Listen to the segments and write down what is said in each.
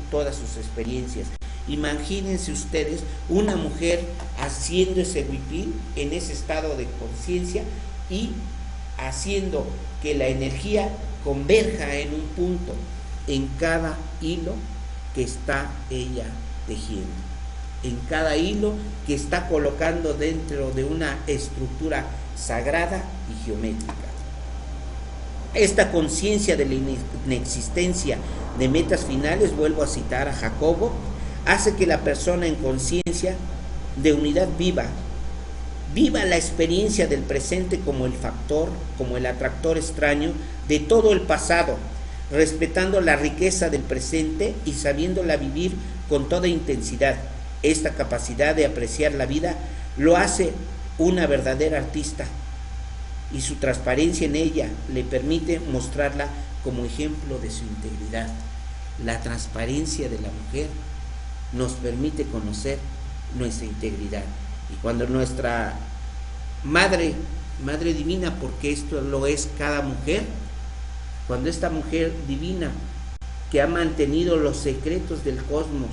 todas sus experiencias. Imagínense ustedes una mujer haciendo ese huipil en ese estado de conciencia y haciendo que la energía converja en un punto en cada hilo que está ella tejiendo, en cada hilo que está colocando dentro de una estructura sagrada y geométrica. Esta conciencia de la inexistencia de metas finales, vuelvo a citar a Jacobo, hace que la persona en conciencia de unidad viva la experiencia del presente como el factor, como el atractor extraño de todo el pasado, respetando la riqueza del presente y sabiéndola vivir con toda intensidad. Esta capacidad de apreciar la vida lo hace una verdadera artista, y su transparencia en ella le permite mostrarla como ejemplo de su integridad. La transparencia de la mujer nos permite conocer nuestra integridad. Y cuando nuestra madre divina, porque esto lo es cada mujer, cuando esta mujer divina que ha mantenido los secretos del cosmos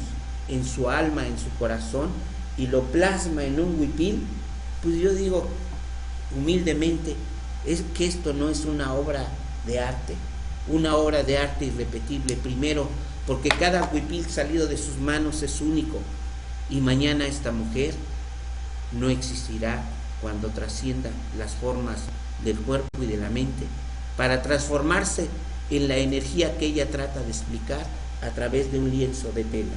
en su alma, en su corazón, y lo plasma en un huipil, pues yo digo humildemente, es que esto no es una obra de arte irrepetible, primero porque cada huipil salido de sus manos es único, y mañana esta mujer no existirá cuando trascienda las formas del cuerpo y de la mente, para transformarse en la energía que ella trata de explicar a través de un lienzo de tela.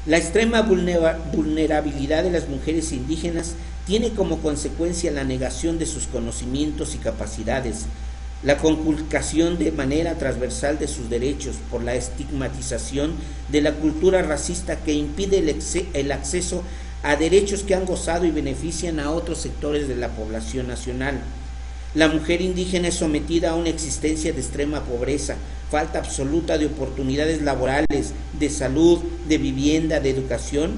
La extrema vulnerabilidad de las mujeres indígenas tiene como consecuencia la negación de sus conocimientos y capacidades, la conculcación de manera transversal de sus derechos por la estigmatización de la cultura racista que impide el acceso a derechos que han gozado y benefician a otros sectores de la población nacional. La mujer indígena es sometida a una existencia de extrema pobreza, falta absoluta de oportunidades laborales, de salud, de vivienda, de educación,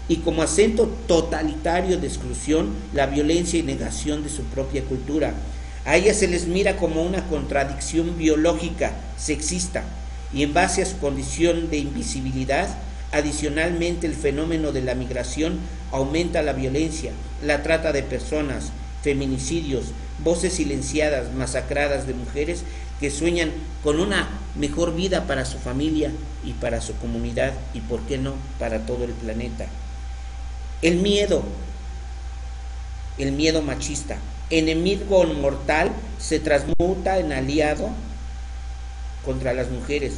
y como acento totalitario de exclusión, la violencia y negación de su propia cultura. A ella se les mira como una contradicción biológica, sexista, y en base a su condición de invisibilidad, adicionalmente el fenómeno de la migración aumenta la violencia, la trata de personas, feminicidios, voces silenciadas, masacradas de mujeres que sueñan con una mejor vida para su familia y para su comunidad y, por qué no, para todo el planeta. El miedo machista, enemigo mortal, se transmuta en aliado contra las mujeres.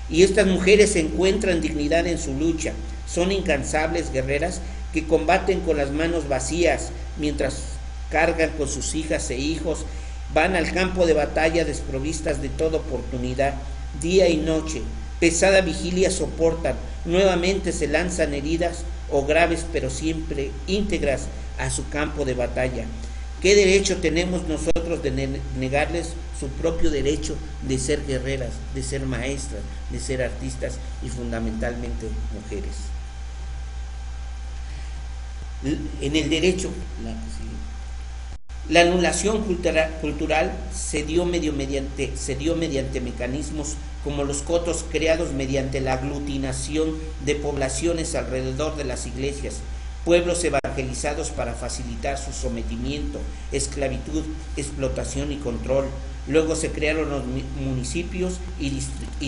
Y estas mujeres encuentran dignidad en su lucha, son incansables guerreras que combaten con las manos vacías mientras cargan con sus hijas e hijos, van al campo de batalla desprovistas de toda oportunidad, día y noche, pesada vigilia soportan, nuevamente se lanzan heridas o graves pero siempre íntegras a su campo de batalla. ¿Qué derecho tenemos nosotros de negarles su propio derecho de ser guerreras, de ser maestras, de ser artistas y fundamentalmente mujeres? En el derecho, la anulación cultural se dio mediante mecanismos como los cotos creados mediante la aglutinación de poblaciones alrededor de las iglesias, pueblos evangelizados para facilitar su sometimiento, esclavitud, explotación y control. Luego se crearon los municipios y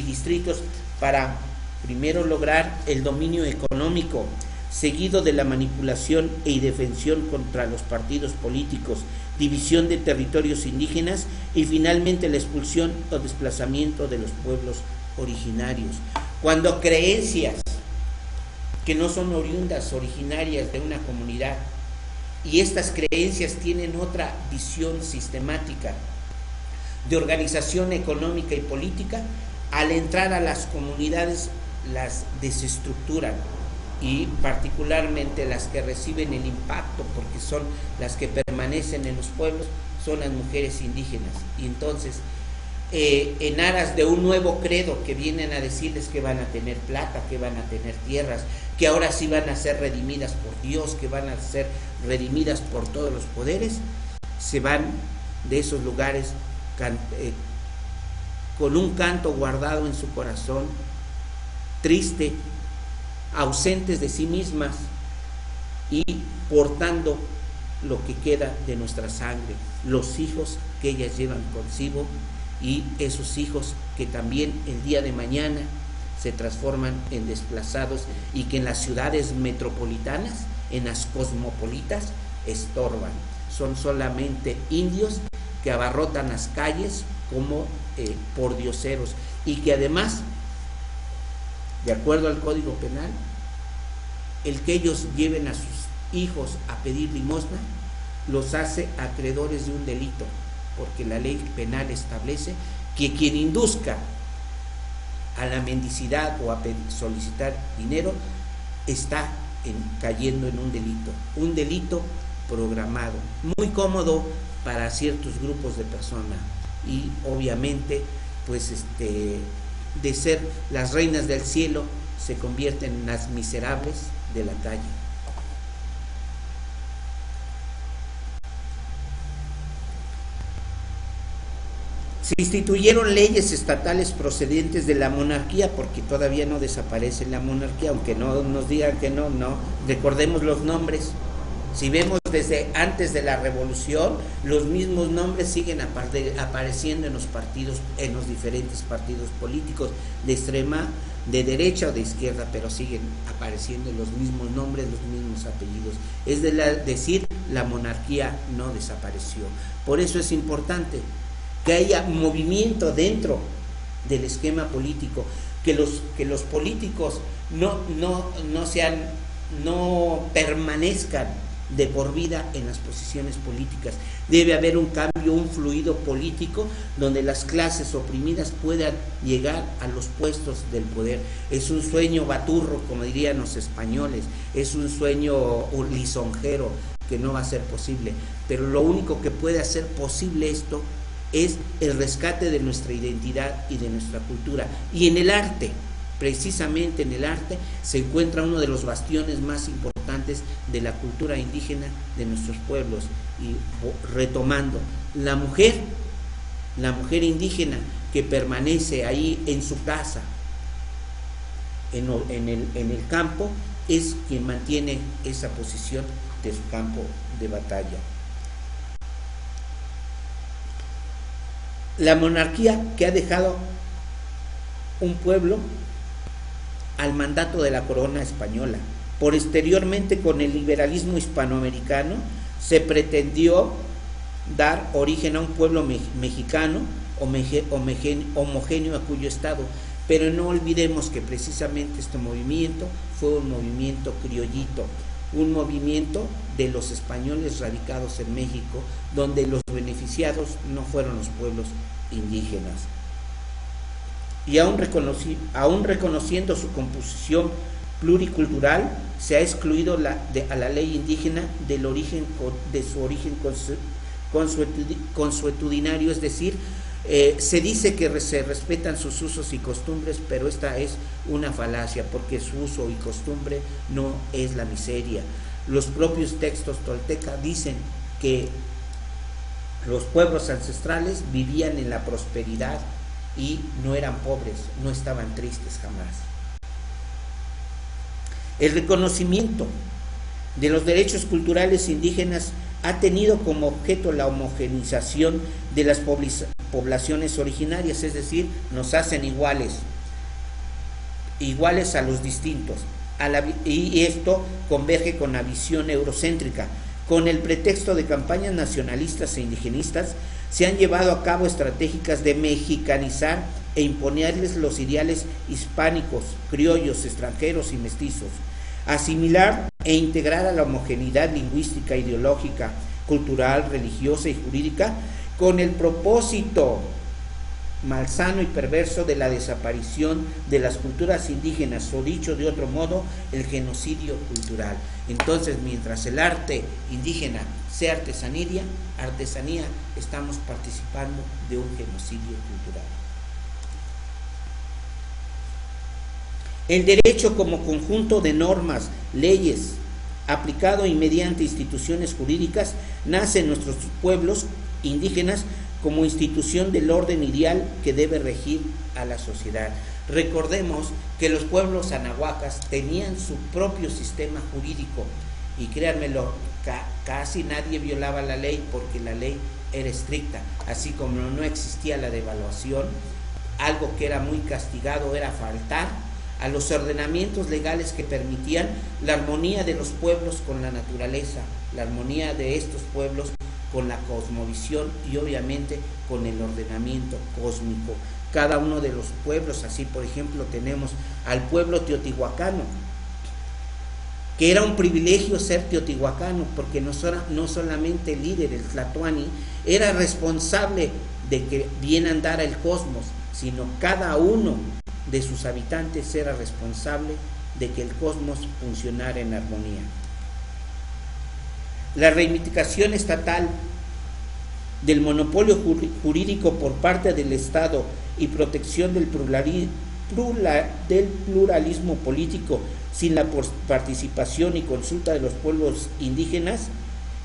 distritos para primero lograr el dominio económico, seguido de la manipulación e indefensión contra los partidos políticos, división de territorios indígenas y finalmente la expulsión o desplazamiento de los pueblos originarios. Cuando creencias que no son oriundas, originarias de una comunidad, y estas creencias tienen otra visión sistemática de organización económica y política, al entrar a las comunidades las desestructuran, y particularmente las que reciben el impacto, porque son las que permanecen en los pueblos, son las mujeres indígenas. Y entonces, en aras de un nuevo credo que vienen a decirles que van a tener plata, que van a tener tierras, que ahora sí van a ser redimidas por Dios, que van a ser redimidas por todos los poderes, se van de esos lugares con un canto guardado en su corazón, triste, ausentes de sí mismas y portando lo que queda de nuestra sangre, los hijos que ellas llevan consigo y esos hijos que también el día de mañana se transforman en desplazados y que en las ciudades metropolitanas, en las cosmopolitas, estorban. Son solamente indios que abarrotan las calles como pordioseros y que además, de acuerdo al Código Penal, el que ellos lleven a sus hijos a pedir limosna los hace acreedores de un delito, porque la ley penal establece que quien induzca a la mendicidad o a solicitar dinero está cayendo en un delito programado, muy cómodo para ciertos grupos de personas y obviamente pues de ser las reinas del cielo se convierten en las miserables de la calle. Se instituyeron leyes estatales procedentes de la monarquía, porque todavía no desaparece la monarquía, aunque no nos digan que no, recordemos los nombres. Si vemos desde antes de la revolución, los mismos nombres siguen apareciendo en los partidos, en los diferentes partidos políticos, de extrema, de derecha o de izquierda, pero siguen apareciendo los mismos nombres, los mismos apellidos. Es decir, la monarquía no desapareció. Por eso es importante que haya movimiento dentro del esquema político, que los políticos no permanezcan de por vida en las posiciones políticas. Debe haber un cambio, un fluido político donde las clases oprimidas puedan llegar a los puestos del poder. Es un sueño baturro, como dirían los españoles, es un sueño lisonjero que no va a ser posible, pero lo único que puede hacer posible esto es el rescate de nuestra identidad y de nuestra cultura. Y en el arte, precisamente en el arte, se encuentra uno de los bastiones más importantes de la cultura indígena de nuestros pueblos. Y retomando, la mujer indígena que permanece ahí en su casa, en el campo, es quien mantiene esa posición de su campo de batalla. La monarquía que ha dejado un pueblo al mandato de la corona española. Posteriormente, con el liberalismo hispanoamericano, se pretendió dar origen a un pueblo mexicano homogéneo a cuyo estado, pero no olvidemos que precisamente este movimiento fue un movimiento criollito, un movimiento de los españoles radicados en México, donde los beneficiados no fueron los pueblos indígenas. Y aún reconociendo su composición pluricultural, se ha excluido a la ley indígena de su origen consuetudinario, es decir, se dice que se respetan sus usos y costumbres, pero esta es una falacia, porque su uso y costumbre no es la miseria. Los propios textos tolteca dicen que los pueblos ancestrales vivían en la prosperidad y no eran pobres, no estaban tristes jamás. El reconocimiento de los derechos culturales indígenas ha tenido como objeto la homogeneización de las poblaciones originarias, es decir, nos hacen iguales a los distintos, y esto converge con la visión eurocéntrica. Con el pretexto de campañas nacionalistas e indigenistas, se han llevado a cabo estratégicas de mexicanizar e imponerles los ideales hispánicos, criollos, extranjeros y mestizos, asimilar e integrar a la homogeneidad lingüística, ideológica, cultural, religiosa y jurídica, con el propósito malsano y perverso de la desaparición de las culturas indígenas, o dicho de otro modo, el genocidio cultural. Entonces, mientras el arte indígena sea artesanía, estamos participando de un genocidio cultural. El derecho como conjunto de normas, leyes, aplicado y mediante instituciones jurídicas, nace en nuestros pueblos indígenas como institución del orden ideal que debe regir a la sociedad. Recordemos que los pueblos anahuacas tenían su propio sistema jurídico y créanmelo, casi nadie violaba la ley porque la ley era estricta, así como no existía la devaluación. Algo que era muy castigado era faltar a los ordenamientos legales que permitían la armonía de los pueblos con la naturaleza, la armonía de estos pueblos con la cosmovisión y obviamente con el ordenamiento cósmico. Cada uno de los pueblos, así por ejemplo tenemos al pueblo teotihuacano, que era un privilegio ser teotihuacano, porque no solamente el líder, el Tlatoani, era responsable de que bien andara el cosmos, sino cada uno de sus habitantes era responsable de que el cosmos funcionara en armonía. La reivindicación estatal del monopolio jurídico por parte del Estado y protección del pluralismo político sin la participación y consulta de los pueblos indígenas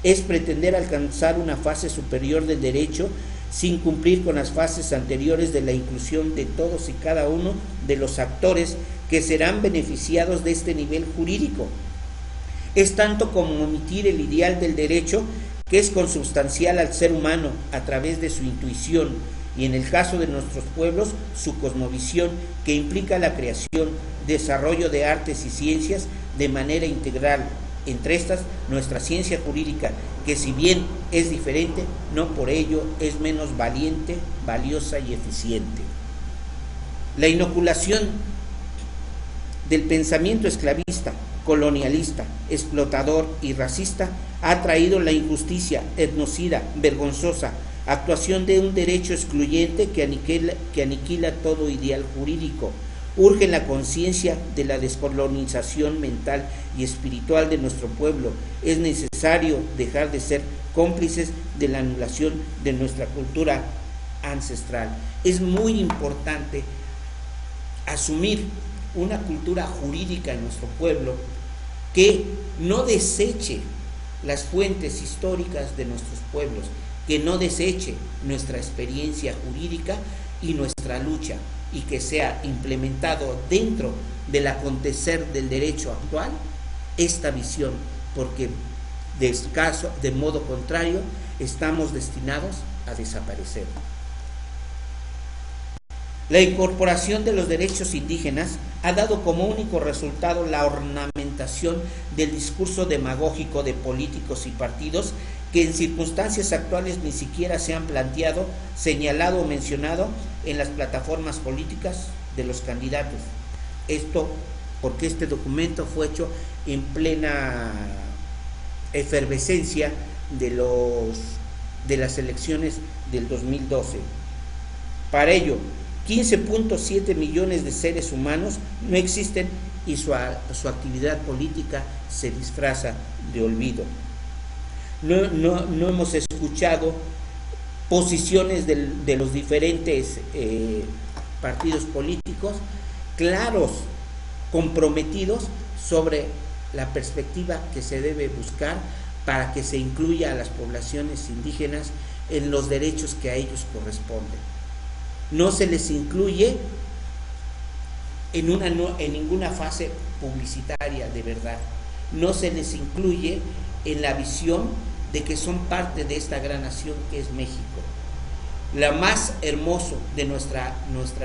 es pretender alcanzar una fase superior del derecho sin cumplir con las fases anteriores de la inclusión de todos y cada uno de los actores que serán beneficiados de este nivel jurídico. Es tanto como omitir el ideal del derecho que es consubstancial al ser humano a través de su intuición y en el caso de nuestros pueblos su cosmovisión, que implica la creación, desarrollo de artes y ciencias de manera integral, entre estas nuestra ciencia jurídica, que si bien es diferente, no por ello es menos valiente, valiosa y eficiente. La inoculación del pensamiento esclavista, colonialista, explotador y racista ha traído la injusticia, etnocida, vergonzosa, actuación de un derecho excluyente que aniquila todo ideal jurídico. Urge la conciencia de la descolonización mental y espiritual de nuestro pueblo. Es necesario dejar de ser cómplices de la anulación de nuestra cultura ancestral. Es muy importante asumir una cultura jurídica en nuestro pueblo que no deseche las fuentes históricas de nuestros pueblos, que no deseche nuestra experiencia jurídica y nuestra lucha, y que sea implementado dentro del acontecer del derecho actual esta visión, porque de modo contrario estamos destinados a desaparecer. La incorporación de los derechos indígenas ha dado como único resultado la ornamentación del discurso demagógico de políticos y partidos que en circunstancias actuales ni siquiera se han planteado, señalado o mencionado en las plataformas políticas de los candidatos. Esto porque este documento fue hecho en plena efervescencia de las elecciones del 2012. Para ello, 15.7 millones de seres humanos no existen y su actividad política se disfraza de olvido. No hemos escuchado posiciones de los diferentes partidos políticos claros, comprometidos sobre la perspectiva que se debe buscar para que se incluya a las poblaciones indígenas en los derechos que a ellos corresponden. No se les incluye en ninguna fase publicitaria de verdad. No se les incluye en la visión de que son parte de esta gran nación que es México. La más hermoso de nuestra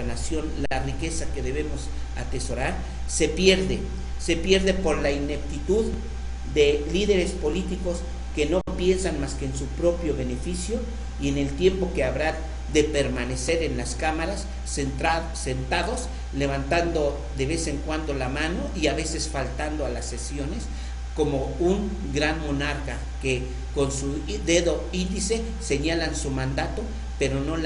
nación, la riqueza que debemos atesorar, se pierde por la ineptitud de líderes políticos que no piensan más que en su propio beneficio y en el tiempo que habrá de permanecer en las cámaras sentados, levantando de vez en cuando la mano y a veces faltando a las sesiones, como un gran monarca que con su dedo índice señalan su mandato, pero no la